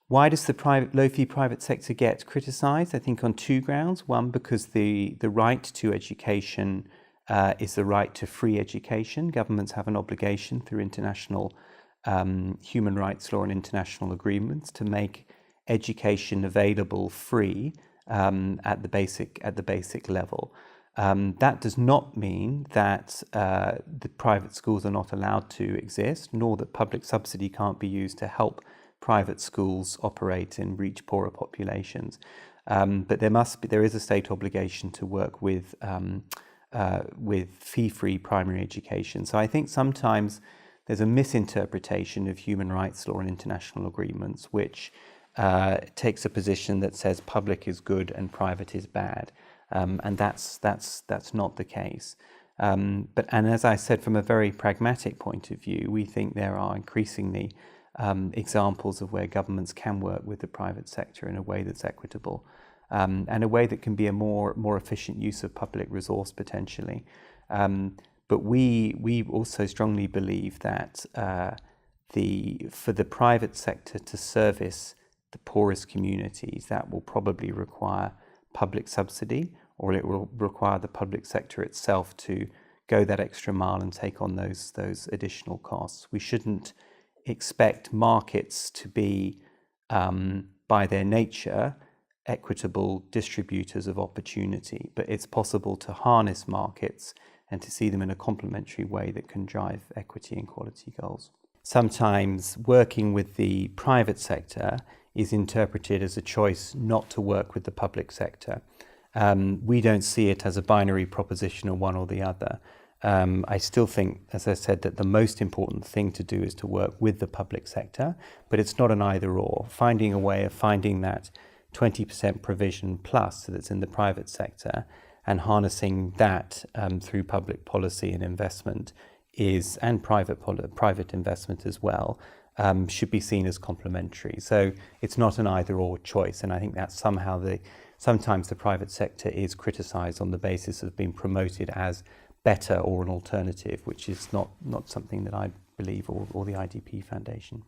Why does the low-fee private sector get criticised? I think on two grounds. One, because the right to education is the right to free education. Governments have an obligation through international human rights law and international agreements to make education available free at the basic level. That does not mean that the private schools are not allowed to exist, nor that public subsidy can't be used to help private schools operate and reach poorer populations. But there is a state obligation to work with fee-free primary education. So I think sometimes there's a misinterpretation of human rights law and international agreements, which takes a position that says public is good and private is bad. And that's not the case. And as I said, from a very pragmatic point of view, we think there are increasingly examples of where governments can work with the private sector in a way that's equitable, and a way that can be a more efficient use of public resource potentially. But we also strongly believe that for the private sector to service the poorest communities, that will probably require public subsidy, or it will require the public sector itself to go that extra mile and take on those additional costs. We shouldn't expect markets to be, by their nature, equitable distributors of opportunity, but it's possible to harness markets and to see them in a complementary way that can drive equity and quality goals. Sometimes working with the private sector is interpreted as a choice not to work with the public sector. We don't see it as a binary proposition of one or the other. I still think, as I said, that the most important thing to do is to work with the public sector, but it's not an either or. Finding a way of finding that 20% provision plus that's in the private sector and harnessing that through public policy and investment and private investment as well, should be seen as complementary. So it's not an either or choice, and I think that sometimes the private sector is criticised on the basis of being promoted as better or an alternative, which is not something that I believe or the IDP Foundation.